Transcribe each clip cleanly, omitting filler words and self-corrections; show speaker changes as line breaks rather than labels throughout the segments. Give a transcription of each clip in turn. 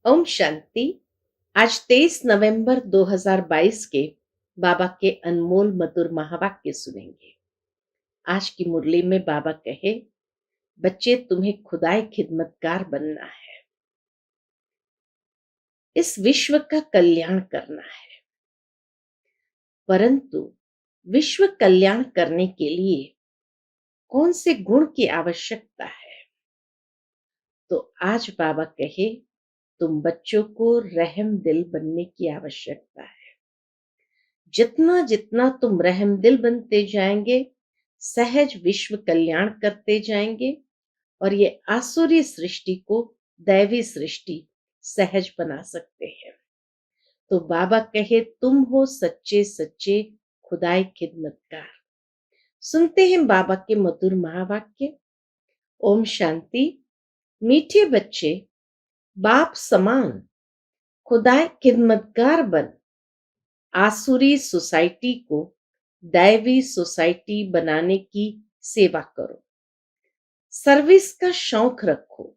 ओम शांति। आज 23 नवंबर 2022 के बाबा के अनमोल मधुर महावाक्य सुनेंगे। आज की मुरली में बाबा कहे, बच्चे तुम्हें खुदाई खिदमतगार बनना है, इस विश्व का कल्याण करना है। परंतु विश्व कल्याण करने के लिए कौन से गुण की आवश्यकता है? तो आज बाबा कहे, तुम बच्चों को रहम दिल बनने की आवश्यकता है। जितना जितना तुम रहम दिल बनते जाएंगे, सहज विश्व कल्याण करते जाएंगे और ये आसुरी सृष्टि को दैवी सृष्टि सहज बना सकते हैं। तो बाबा कहे, तुम हो सच्चे सच्चे खुदाई खिदमतगार। सुनते हैं बाबा के मधुर महावाक्य। ओम शांति। मीठे बच्चे, बाप समान खुदाई खिदमतगार बन आसुरी सोसाइटी को दैवी सोसाइटी बनाने की सेवा करो। सर्विस का शौक रखो।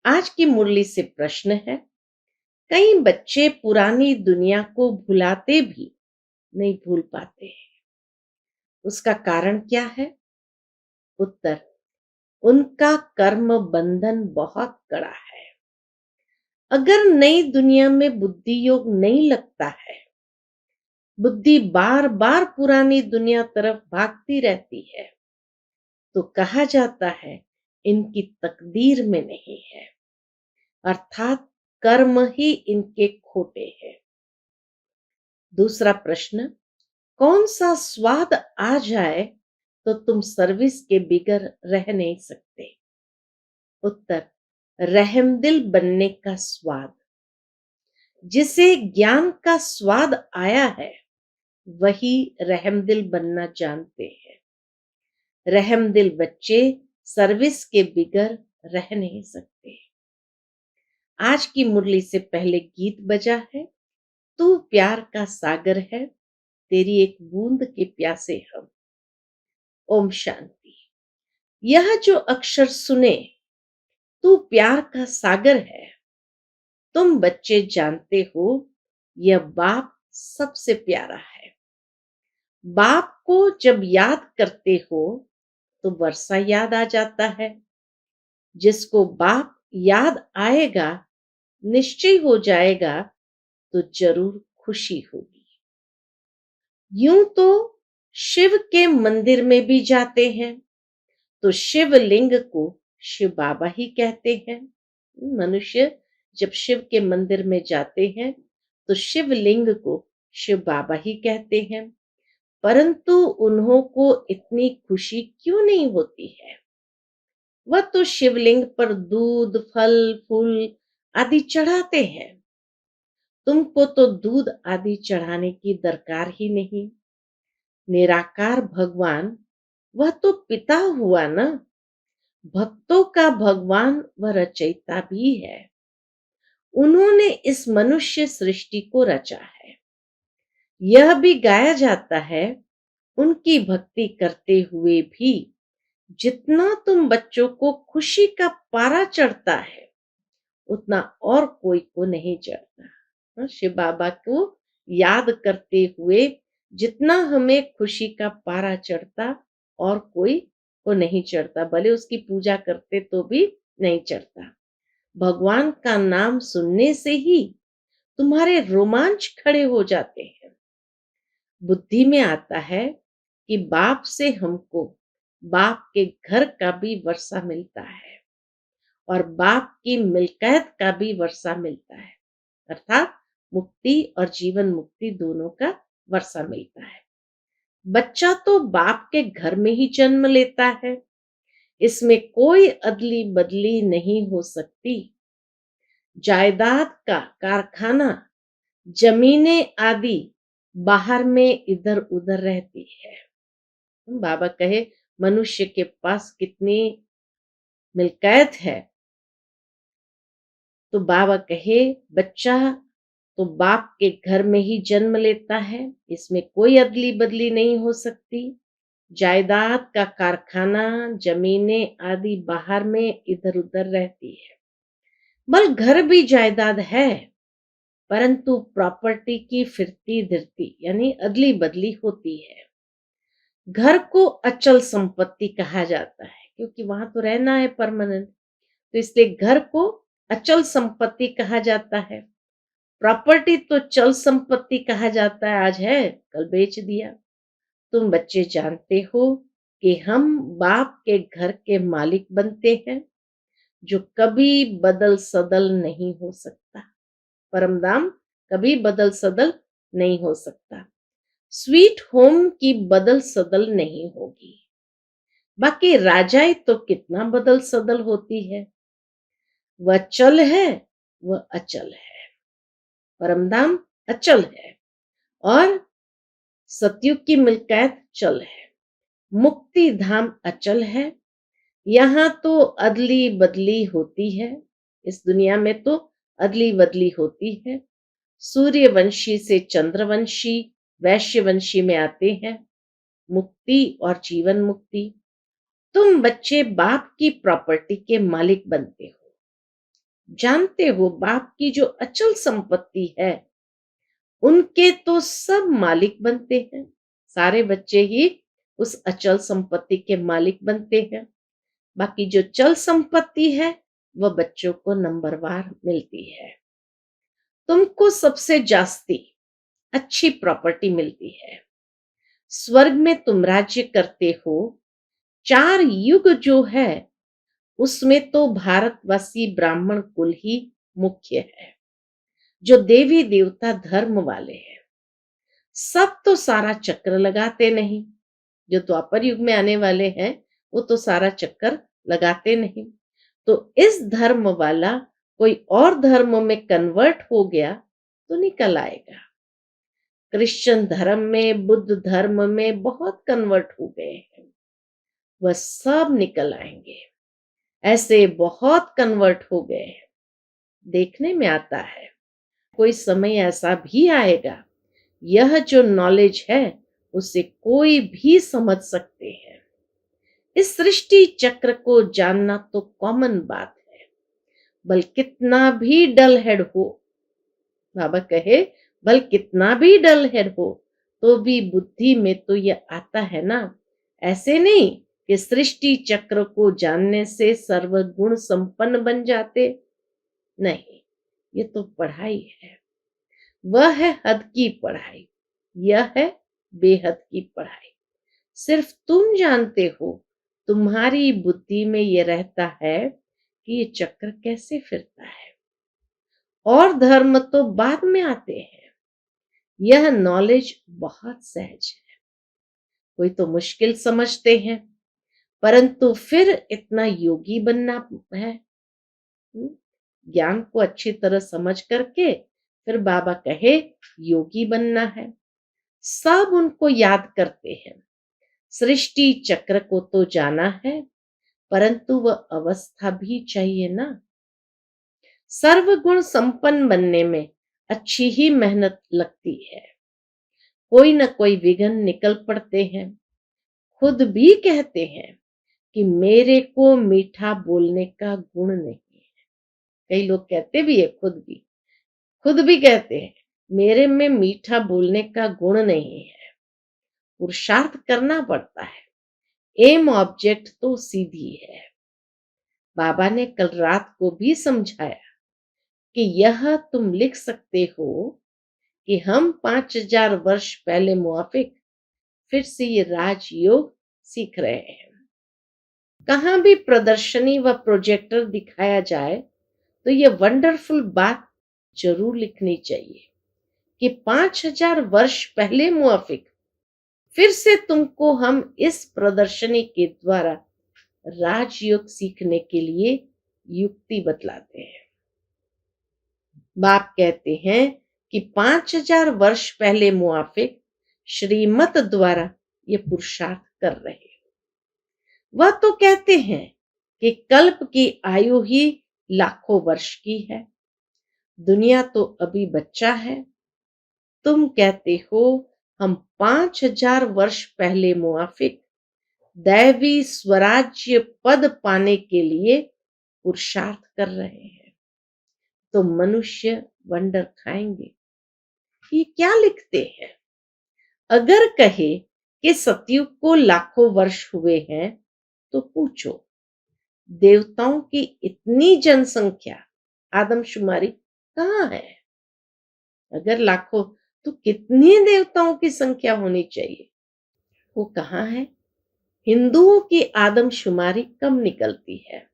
आज की मुरली से प्रश्न है, कई बच्चे पुरानी दुनिया को भुलाते भी नहीं भूल पाते हैं। उसका कारण क्या है? उत्तर, उनका कर्म बंधन बहुत कड़ा है। अगर नई दुनिया में बुद्धि योग नहीं लगता है, बुद्धि बार बार पुरानी दुनिया तरफ भागती रहती है, तो कहा जाता है इनकी तकदीर में नहीं है, अर्थात कर्म ही इनके खोटे हैं। दूसरा प्रश्न, कौन सा स्वाद आ जाए तो तुम सर्विस के बिगर रह नहीं सकते? उत्तर, रहमदिल बनने का स्वाद। जिसे ज्ञान का स्वाद आया है वही रहमदिल बनना जानते हैं। रहमदिल बच्चे सर्विस के बिगर रह नहीं सकते। आज की मुरली से पहले गीत बजा है, तू प्यार का सागर है, तेरी एक बूंद के प्यासे हम। ओम शांति। यह जो अक्षर सुने, तू प्यार का सागर है, तुम बच्चे जानते हो यह बाप सबसे प्यारा है। बाप को जब याद करते हो तो वर्षा याद आ जाता है। जिसको बाप याद आएगा, निश्चय हो जाएगा तो जरूर खुशी होगी। यूं तो शिव के मंदिर में भी जाते हैं तो शिवलिंग को शिव बाबा ही कहते हैं। मनुष्य जब शिव के मंदिर में जाते हैं तो शिवलिंग को शिव बाबा ही कहते हैं, परंतु उन्हों को इतनी खुशी क्यों नहीं होती है? वह तो शिवलिंग पर दूध फल फूल आदि चढ़ाते हैं। तुमको तो दूध आदि चढ़ाने की दरकार ही नहीं। निराकार भगवान वह तो पिता हुआ ना, भक्तों का भगवान वह रचयिता भी है। उन्होंने इस मनुष्य सृष्टि को रचा है। यह भी गाया जाता है, उनकी भक्ति करते हुए भी जितना तुम बच्चों को खुशी का पारा चढ़ता है उतना और कोई को नहीं चढ़ता। शिव बाबा को याद करते हुए जितना हमें खुशी का पारा चढ़ता और कोई को नहीं चढ़ता, भले उसकी पूजा करते तो भी नहीं चढ़ता। भगवान का नाम सुनने से ही तुम्हारे रोमांच खड़े हो जाते हैं। बुद्धि में आता है कि बाप से हमको बाप के घर का भी वर्षा मिलता है और बाप की मिल्कियत का भी वर्षा मिलता है, अर्थात मुक्ति और जीवन मुक्ति दोनों का वर्षा मिलता है। बच्चा तो बाप के घर में ही जन्म लेता है, इसमें कोई अदली बदली नहीं हो सकती। जायदाद का कारखाना, जमीनें आदि बाहर में इधर उधर रहती है। बाबा कहे, मनुष्य के पास कितनी मिल्कियत है, तो बाबा कहे बच्चा तो बाप के घर में ही जन्म लेता है, इसमें कोई अदली बदली नहीं हो सकती। जायदाद का कारखाना, जमीनें आदि बाहर में इधर उधर रहती है। बल घर भी जायदाद है, परंतु प्रॉपर्टी की फिरती गिरती यानी अदली बदली होती है। घर को अचल संपत्ति कहा जाता है क्योंकि वहां तो रहना है परमानेंट, तो इसलिए घर को अचल संपत्ति कहा जाता है। प्रॉपर्टी तो चल संपत्ति कहा जाता है, आज है कल बेच दिया। तुम बच्चे जानते हो कि हम बाप के घर के मालिक बनते हैं, जो कभी बदल सदल नहीं हो सकता। परमदाम कभी बदल सदल नहीं हो सकता। स्वीट होम की बदल सदल नहीं होगी। बाकी राजाई तो कितना बदल सदल होती है। वह चल है, वह अचल है। परमधाम अचल है और सतयुग की मिल्कियत चल है। मुक्ति धाम अचल है। यहाँ तो अदली बदली होती है। इस दुनिया में तो अदली बदली होती है। सूर्यवंशी से चंद्रवंशी, वैश्यवंशी में आते हैं। मुक्ति और जीवन मुक्ति। तुम बच्चे बाप की प्रॉपर्टी के मालिक बनते हो। जानते हो बाप की जो अचल संपत्ति है, उनके तो सब मालिक बनते हैं। सारे बच्चे ही उस अचल संपत्ति के मालिक बनते हैं। बाकी जो चल संपत्ति है वह बच्चों को नंबरवार मिलती है। तुमको सबसे जास्ती अच्छी प्रॉपर्टी मिलती है। स्वर्ग में तुम राज्य करते हो। 4 युग जो है उसमें तो भारतवासी ब्राह्मण कुल ही मुख्य है, जो देवी देवता धर्म वाले हैं। सब तो सारा चक्र लगाते नहीं। जो द्वापर युग में आने वाले हैं वो तो सारा चक्कर लगाते नहीं। तो इस धर्म वाला कोई और धर्म में कन्वर्ट हो गया तो निकल आएगा। क्रिश्चियन धर्म में, बुद्ध धर्म में बहुत कन्वर्ट हो गए हैं, वह सब निकल आएंगे। ऐसे बहुत कन्वर्ट हो गए हैं। देखने में आता है कोई समय ऐसा भी आएगा, यह जो नॉलेज है उसे कोई भी समझ सकते हैं। इस सृष्टि चक्र को जानना तो कॉमन बात है। बल कितना भी डल हेड हो, बाबा कहे बल कितना भी डल हेड हो, तो भी बुद्धि में तो यह आता है ना। ऐसे नहीं कि सृष्टि चक्र को जानने से सर्वगुण संपन्न बन जाते। नहीं, ये तो पढ़ाई है। वह है हद की पढ़ाई, यह है बेहद की पढ़ाई। सिर्फ तुम जानते हो, तुम्हारी बुद्धि में यह रहता है कि ये चक्र कैसे फिरता है। और धर्म तो बाद में आते हैं। यह नॉलेज बहुत सहज है। कोई तो मुश्किल समझते हैं, परंतु फिर इतना योगी बनना है। ज्ञान को अच्छी तरह समझ करके फिर बाबा कहे योगी बनना है। सब उनको याद करते हैं। सृष्टि चक्र को तो जाना है, परंतु वह अवस्था भी चाहिए ना। सर्वगुण संपन्न बनने में अच्छी ही मेहनत लगती है। कोई न कोई विघ्न निकल पड़ते हैं। खुद भी कहते हैं कि मेरे को मीठा बोलने का गुण नहीं है। कई लोग कहते भी है, खुद भी कहते हैं मेरे में मीठा बोलने का गुण नहीं है। पुरुषार्थ करना पड़ता है। एम ऑब्जेक्ट तो सीधी है। बाबा ने कल रात को भी समझाया कि यह तुम लिख सकते हो कि हम 5000 वर्ष पहले मुआफिक फिर से ये राजयोग सीख रहे हैं। कहां भी प्रदर्शनी व प्रोजेक्टर दिखाया जाए तो ये वंडरफुल बात जरूर लिखनी चाहिए कि 5000 वर्ष पहले मुआफिक फिर से तुमको हम इस प्रदर्शनी के द्वारा राजयोग सीखने के लिए युक्ति बतलाते हैं। बाप कहते हैं कि 5000 वर्ष पहले मुआफिक श्रीमत द्वारा ये पुरुषार्थ कर रहे हो। वह तो कहते हैं कि कल्प की आयु ही लाखों वर्ष की है। दुनिया तो अभी बच्चा है। तुम कहते हो हम 5000 वर्ष पहले मुआफिक दैवी स्वराज्य पद पाने के लिए पुरुषार्थ कर रहे हैं। तो मनुष्य वंडर खाएंगे, ये क्या लिखते हैं। अगर कहे कि सतयुग को लाखों वर्ष हुए हैं, तो पूछो देवताओं की इतनी जनसंख्या, आदमशुमारी कहाँ है। अगर लाखों, तो कितनी देवताओं की संख्या होनी चाहिए, वो कहाँ है। हिंदुओं की आदमशुमारी कम निकलती है।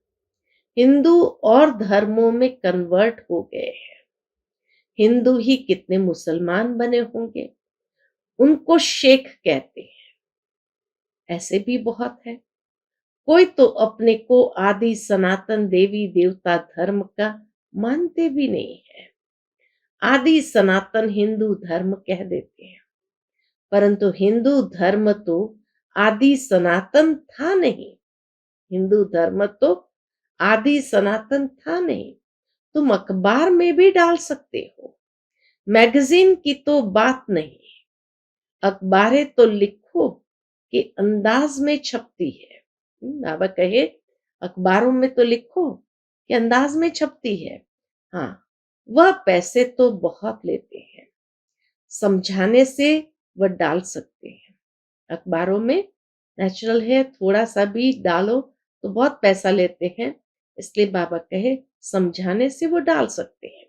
हिंदू और धर्मों में कन्वर्ट हो गए हैं। हिंदू ही कितने मुसलमान बने होंगे, उनको शेख कहते हैं। ऐसे भी बहुत है। कोई तो अपने को आदि सनातन देवी देवता धर्म का मानते भी नहीं है। आदि सनातन हिंदू धर्म कह देते हैं, परंतु हिंदू धर्म तो आदि सनातन था नहीं। हिंदू धर्म तो आदि सनातन था नहीं। तुम अखबार में भी डाल सकते हो, मैगजीन की तो बात नहीं। अखबारें तो लिखो कि अंदाज में छपती है। बाबा कहे अखबारों में तो लिखो कि अंदाज में छपती है। हाँ, वह पैसे तो बहुत लेते हैं, समझाने से वह डाल सकते हैं। अखबारों में नेचुरल है, थोड़ा सा भी डालो तो बहुत पैसा लेते हैं, इसलिए बाबा कहे समझाने से वो डाल सकते हैं।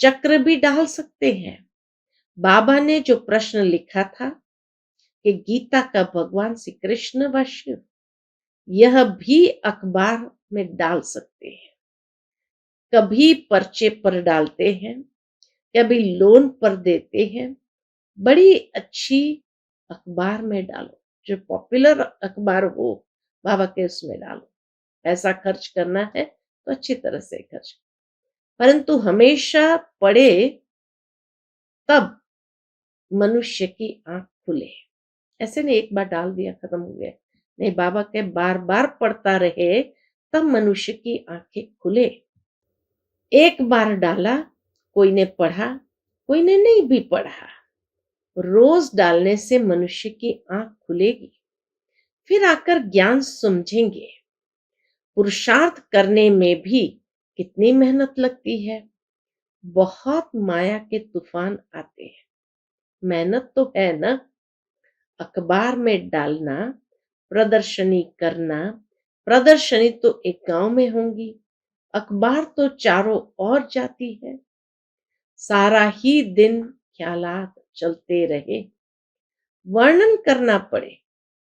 चक्र भी डाल सकते हैं। बाबा ने जो प्रश्न लिखा था कि गीता का भगवान श्री कृष्ण व शिव, यह भी अखबार में डाल सकते हैं। कभी पर्चे पर डालते हैं, कभी लोन पर देते हैं। बड़ी अच्छी अखबार में डालो, जो पॉपुलर अखबार हो, बाबा के उसमें डालो। पैसा खर्च करना है तो अच्छी तरह से खर्च, परंतु हमेशा पढ़े तब मनुष्य की आंख खुले। ऐसे नहीं एक बार डाल दिया खत्म हो गया, नहीं, बाबा के बार बार पढ़ता रहे तब मनुष्य की आंखें खुले। एक बार डाला, कोई ने पढ़ा, कोई ने नहीं भी पढ़ा। रोज डालने से मनुष्य की आंख खुलेगी, फिर आकर ज्ञान समझेंगे। पुरुषार्थ करने में भी कितनी मेहनत लगती है। बहुत माया के तूफान आते हैं, मेहनत तो है ना। अखबार में डालना, प्रदर्शनी करना, प्रदर्शनी तो एक गांव में होंगी, अखबार तो चारों ओर जाती है। सारा ही दिन ख्यालात चलते रहे, वर्णन करना पड़े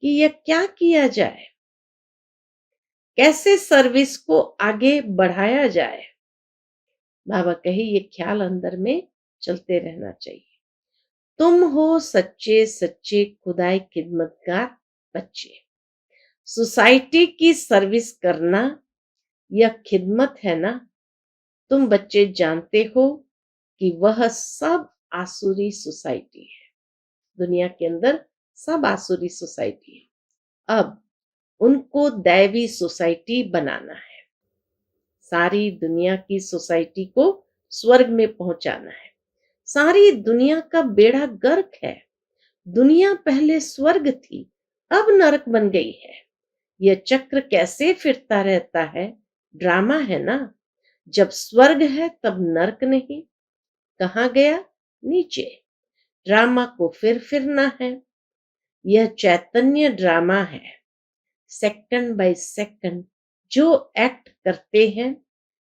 कि यह क्या किया जाए, कैसे सर्विस को आगे बढ़ाया जाए। बाबा कहे ये ख्याल अंदर में चलते रहना चाहिए। तुम हो सच्चे सच्चे खुदाई खिदमतगार बच्चे। सोसाइटी की सर्विस करना यह खिदमत है ना। तुम बच्चे जानते हो कि वह सब आसुरी सोसाइटी है। दुनिया के अंदर सब आसुरी सोसाइटी है। अब उनको दैवी सोसाइटी बनाना है। सारी दुनिया की सोसाइटी को स्वर्ग में पहुंचाना है। सारी दुनिया का बेड़ा गर्क है। दुनिया पहले स्वर्ग थी, अब नरक बन गई है। यह चक्र कैसे फिरता रहता है, ड्रामा है ना। जब स्वर्ग है तब नरक नहीं। कहाँ गया, नीचे। ड्रामा को फिर फिरना है। यह चैतन्य ड्रामा है। सेकंड बाय सेकंड जो एक्ट करते हैं,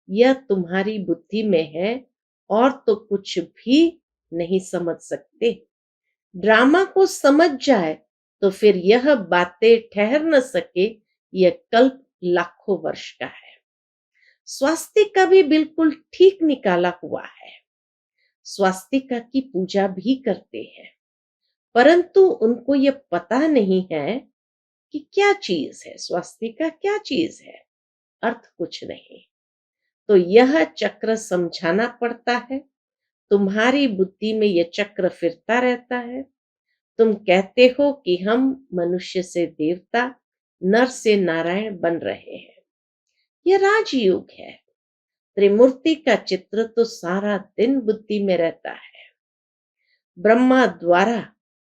यह तुम्हारी बुद्धि में है और तो कुछ भी नहीं समझ सकते। ड्रामा को समझ जाए तो फिर यह बातें ठहर न सके। यह कल्प लाखों वर्ष का है। स्वास्तिका भी बिल्कुल ठीक निकाला हुआ है। स्वास्तिका की पूजा भी करते हैं, परंतु उनको यह पता नहीं है कि क्या चीज है स्वास्तिका, क्या चीज है। अर्थ कुछ नहीं। तो यह चक्र समझाना पड़ता है। तुम्हारी बुद्धि में यह चक्र फिरता रहता है। तुम कहते हो कि हम मनुष्य से देवता, नर से नारायण बन रहे हैं। यह राजयोग है। त्रिमूर्ति का चित्र तो सारा दिन बुद्धि में रहता है। ब्रह्मा द्वारा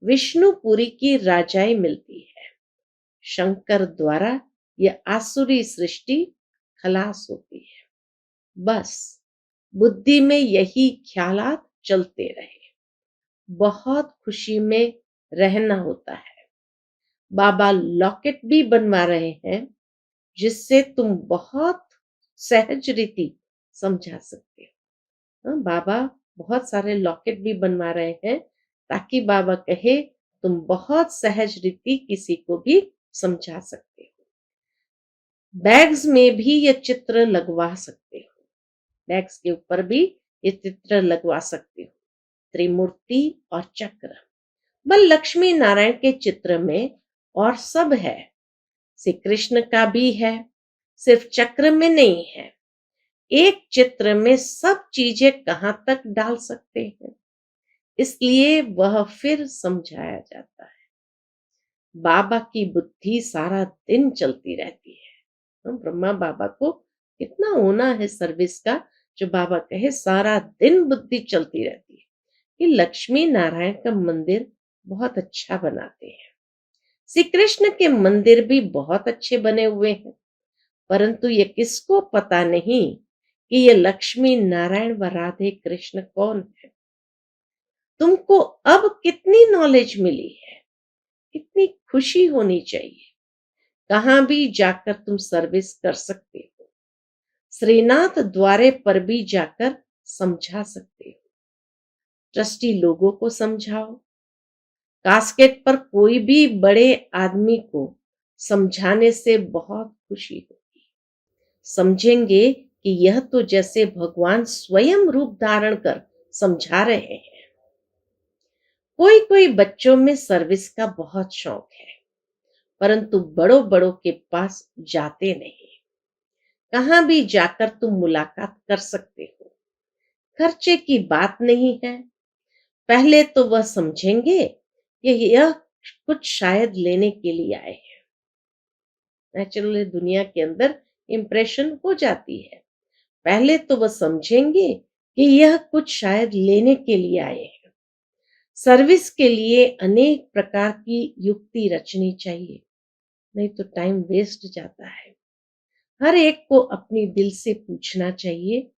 विष्णुपुरी की राजाई मिलती है। शंकर द्वारा यह आसुरी सृष्टि खलास होती है। बस बुद्धि में यही ख्यालात चलते रहे। बहुत खुशी में रहना होता है। बाबा लॉकेट भी बनवा रहे हैं जिससे तुम बहुत सहज रीति समझा सकते हो। बाबा बहुत सारे लॉकेट भी बनवा रहे हैं ताकि बाबा कहे तुम बहुत सहज रीति किसी को भी समझा सकते हो। बैग्स में भी ये चित्र लगवा सकते हो। बैग्स के ऊपर भी ये चित्र लगवा सकते हो। त्रिमूर्ति और चक्र। बल लक्ष्मी नारायण के चित्र में और सब है। श्री कृष्ण का भी है, सिर्फ चक्र में नहीं है। एक चित्र में सब चीजें कहां तक डाल सकते हैं, इसलिए वह फिर समझाया जाता है। बाबा की बुद्धि सारा दिन चलती रहती है। ब्रह्मा बाबा को कितना होना है सर्विस का, जो बाबा कहे सारा दिन बुद्धि चलती रहती है कि लक्ष्मी नारायण का मंदिर बहुत अच्छा बनाते हैं। श्री कृष्ण के मंदिर भी बहुत अच्छे बने हुए हैं, परंतु ये किसको पता नहीं कि ये लक्ष्मी नारायण व राधे कृष्ण कौन है। तुमको अब कितनी नॉलेज मिली है, कितनी खुशी होनी चाहिए। कहां भी जाकर तुम सर्विस कर सकते हो। श्रीनाथ द्वारे पर भी जाकर समझा सकते हो। ट्रस्टी लोगों को समझाओ। कास्केट पर कोई भी बड़े आदमी को समझाने से बहुत खुशी होगी। समझेंगे कि यह तो जैसे भगवान स्वयं रूप धारण कर समझा रहे हैं। कोई कोई बच्चों में सर्विस का बहुत शौक है, परंतु बड़ों बड़ों के पास जाते नहीं। कहां भी जाकर तुम मुलाकात कर सकते हो। खर्चे की बात नहीं है। पहले तो वह समझेंगे कि यह कुछ शायद लेने के लिए आए हैं। नेचुरली दुनिया के अंदर इंप्रेशन हो जाती है। पहले तो वह समझेंगे कि यह कुछ शायद लेने के लिए आए हैं। सर्विस के लिए अनेक प्रकार की युक्ति रचनी चाहिए, नहीं तो टाइम वेस्ट जाता है। हर एक को अपनी दिल से पूछना चाहिए।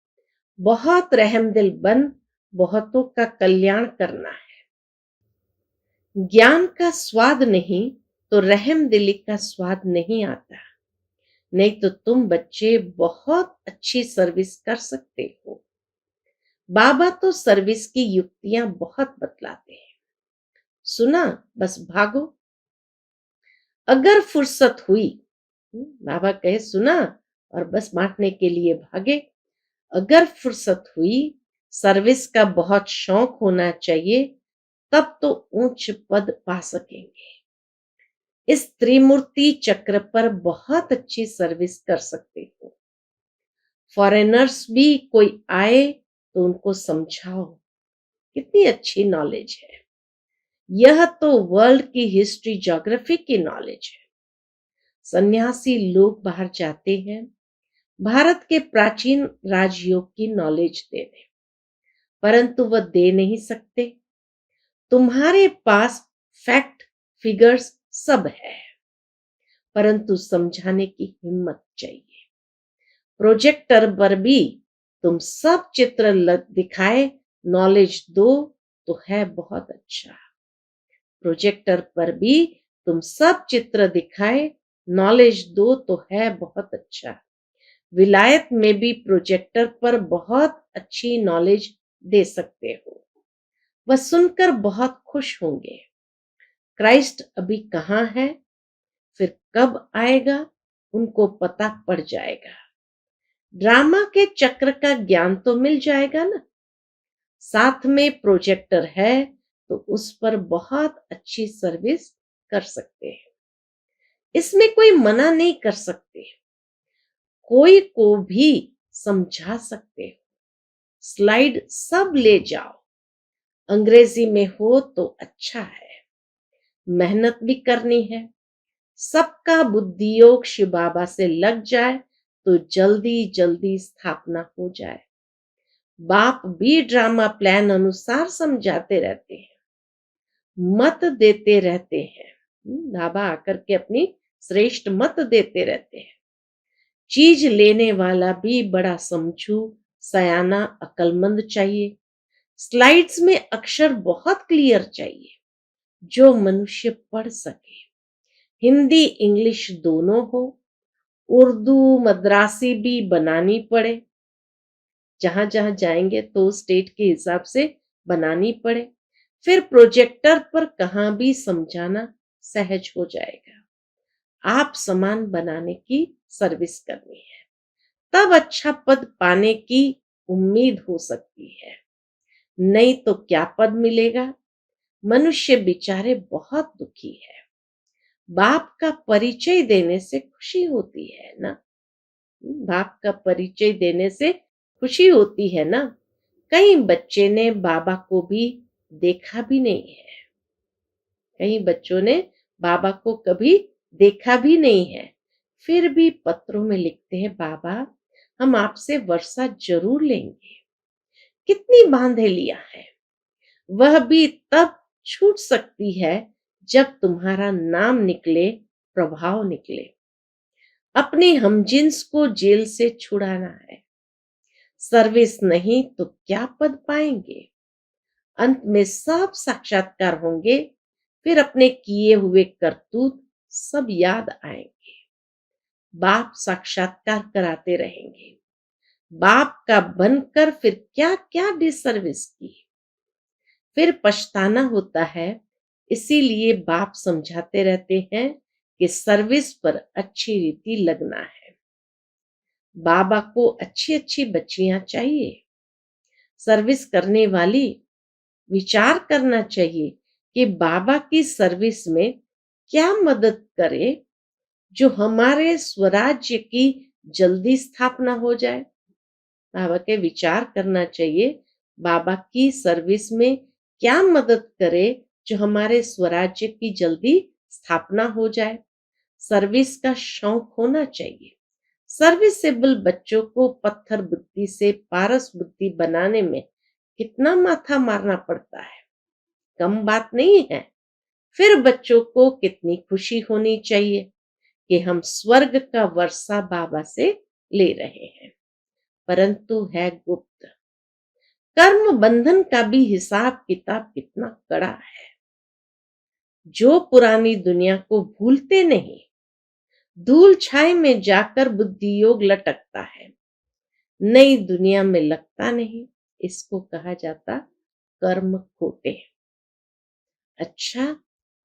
बहुत रहमदिल बन बहुतों का कल्याण करना है। ज्ञान का स्वाद नहीं तो रहमदिली का स्वाद नहीं आता। नहीं तो तुम बच्चे बहुत अच्छी सर्विस कर सकते हो। बाबा तो सर्विस की युक्तियां बहुत बतलाते हैं। सुना बस भागो। अगर फुर्सत हुई, बाबा कहे सुना और बस बांटने के लिए भागे। अगर फुर्सत हुई, सर्विस का बहुत शौक होना चाहिए, तब तो ऊंच पद पा सकेंगे। इस त्रिमूर्ति चक्र पर बहुत अच्छी सर्विस कर सकते हो। फॉरेनर्स भी कोई आए तो उनको समझाओ। कितनी अच्छी नॉलेज है। यह तो वर्ल्ड की हिस्ट्री ज्योग्राफी की नॉलेज है। सन्यासी लोग बाहर जाते हैं भारत के प्राचीन राजयोग की नॉलेज देने, परंतु वह दे नहीं सकते। तुम्हारे पास फैक्ट फिगर्स सब है, परंतु समझाने की हिम्मत चाहिए। प्रोजेक्टर पर भी तुम सब चित्र दिखाए नॉलेज दो तो है बहुत अच्छा। प्रोजेक्टर पर भी तुम सब चित्र दिखाए नॉलेज दो तो है बहुत अच्छा। विलायत में भी प्रोजेक्टर पर बहुत अच्छी नॉलेज दे सकते हो। वह सुनकर बहुत खुश होंगे। क्राइस्ट अभी कहाँ है, फिर कब आएगा, उनको पता पड़ जाएगा। ड्रामा के चक्र का ज्ञान तो मिल जाएगा ना। साथ में प्रोजेक्टर है तो उस पर बहुत अच्छी सर्विस कर सकते हैं। इसमें कोई मना नहीं कर सकते। कोई को भी समझा सकते हो। स्लाइड सब ले जाओ। अंग्रेजी में हो तो अच्छा है। मेहनत भी करनी है। सबका बुद्धि योग शिव बाबा से लग जाए तो जल्दी जल्दी स्थापना हो जाए। बाप भी ड्रामा प्लान अनुसार समझाते रहते हैं, मत देते रहते हैं। बाबा आकर के अपनी श्रेष्ठ मत देते रहते हैं। चीज लेने वाला भी बड़ा समझू सयाना अक्लमंद चाहिए। स्लाइड्स में अक्षर बहुत क्लियर चाहिए जो मनुष्य पढ़ सके। हिंदी इंग्लिश दोनों हो। उर्दू मद्रासी भी बनानी पड़े। जहां जहां जाएंगे तो स्टेट के हिसाब से बनानी पड़े। फिर प्रोजेक्टर पर कहां भी समझाना सहज हो जाएगा। आप सामान बनाने की सर्विस करनी है, तब अच्छा पद पाने की उम्मीद हो सकती है। नहीं तो क्या पद मिलेगा। मनुष्य बेचारे बहुत दुखी है। बाप का परिचय देने से खुशी होती है ना। बाप का परिचय देने से खुशी होती है ना। कई बच्चे ने बाबा को भी देखा भी नहीं है। कई बच्चों ने बाबा को कभी देखा भी नहीं है, फिर भी पत्रों में लिखते हैं, बाबा हम आपसे वर्षा जरूर लेंगे। कितनी बांधे लिया है। वह भी तब छूट सकती है जब तुम्हारा नाम निकले, प्रभाव निकले। अपने हमजिन्स को जेल से छुड़ाना है। सर्विस नहीं तो क्या पद पाएंगे। अंत में सब साक्षात्कार होंगे। फिर अपने किए हुए करतूत सब याद आएंगे। बाप साक्षात्कार कराते रहेंगे। बाप का बनकर फिर क्या क्या डिसर्विस की। फिर पछताना होता है। इसीलिए बाप समझाते रहते हैं कि सर्विस पर अच्छी रीति लगना है। बाबा को अच्छी अच्छी बच्चियां चाहिए। सर्विस करने वाली विचार करना चाहिए कि बाबा की सर्विस में क्या मदद करे जो हमारे स्वराज्य की जल्दी स्थापना हो जाए। बाबा के विचार करना चाहिए बाबा की सर्विस में क्या मदद करे जो हमारे स्वराज्य की जल्दी स्थापना हो जाए। सर्विस का शौक होना चाहिए। सर्विसेबल बच्चों को पत्थर बुद्धि से पारस बुद्धि बनाने में कितना माथा मारना पड़ता है, कम बात नहीं है। फिर बच्चों को कितनी खुशी होनी चाहिए कि हम स्वर्ग का वर्षा बाबा से ले रहे हैं, परंतु है गुप्त। कर्म बंधन का भी हिसाब किताब कितना कड़ा है। जो पुरानी दुनिया को भूलते नहीं, धूल छाए में जाकर बुद्धि योग लटकता है, नई दुनिया में लगता नहीं। इसको कहा जाता कर्म खोटे। अच्छा,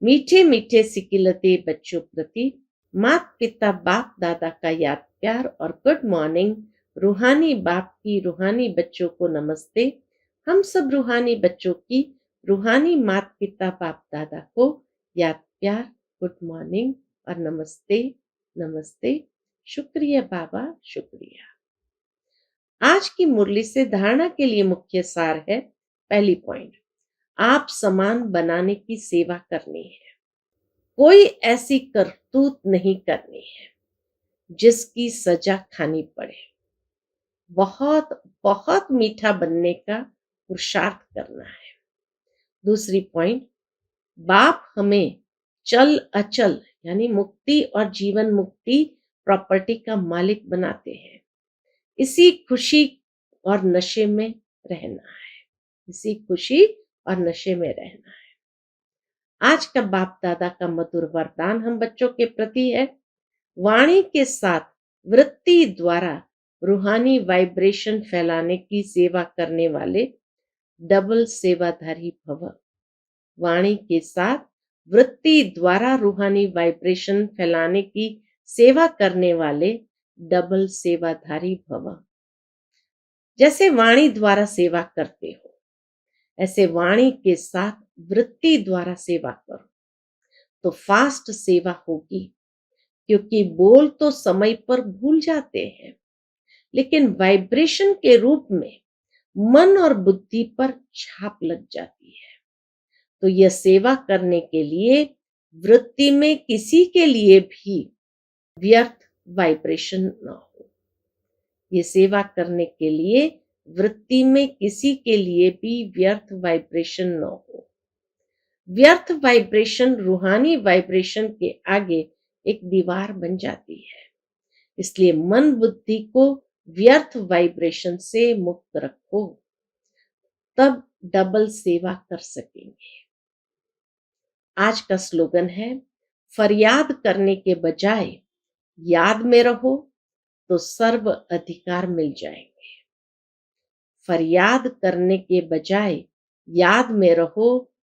मीठे मीठे सिकिलते बच्चों प्रति माता पिता बाप दादा का याद प्यार और गुड मॉर्निंग। रूहानी बाप की रूहानी बच्चों को नमस्ते। हम सब रूहानी बच्चों की रूहानी माता पिता बाप दादा को याद प्यार, गुड मॉर्निंग और नमस्ते। नमस्ते। शुक्रिया बाबा, शुक्रिया। आज की मुरली से धारणा के लिए मुख्य सार है। पहली पॉइंट, आप सामान बनाने की सेवा करनी है। कोई ऐसी करतूत नहीं करनी है जिसकी सजा खानी पड़े। बहुत बहुत मीठा बनने का पुरुषार्थ करना है। दूसरी पॉइंट, बाप हमें चल अचल यानी मुक्ति और जीवन मुक्ति प्रॉपर्टी का मालिक बनाते हैं। इसी खुशी और नशे में रहना है। इसी खुशी और नशे में रहना है। आज का बाप दादा का मधुर वरदान हम बच्चों के प्रति है। वाणी के साथ वृत्ति द्वारा रूहानी वाइब्रेशन फैलाने की सेवा करने वाले डबल सेवाधारी भव। वाणी के साथ वृत्ति द्वारा रूहानी वाइब्रेशन फैलाने की सेवा करने वाले डबल सेवाधारी भव। जैसे वाणी द्वारा सेवा करते हो, ऐसे वाणी के साथ वृत्ति द्वारा सेवा करो तो फास्ट सेवा होगी। क्योंकि बोल तो समय पर भूल जाते हैं, लेकिन वाइब्रेशन के रूप में मन और बुद्धि पर छाप लग जाती है। तो यह सेवा करने के लिए वृत्ति में किसी के लिए भी व्यर्थ वाइब्रेशन न हो। ये सेवा करने के लिए वृत्ति में किसी के लिए भी व्यर्थ वाइब्रेशन न हो। व्यर्थ वाइब्रेशन रूहानी वाइब्रेशन के आगे एक दीवार बन जाती है। इसलिए मन बुद्धि को व्यर्थ वाइब्रेशन से मुक्त रखो, तब डबल सेवा कर सकेंगे। आज का स्लोगन है, फरियाद करने के बजाय याद में रहो तो सर्व अधिकार मिल जाएंगे। फरियाद करने के बजाय याद में रहो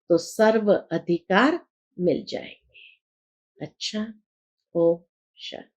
तो सर्व अधिकार मिल जाएंगे। अच्छा, ओम शांति।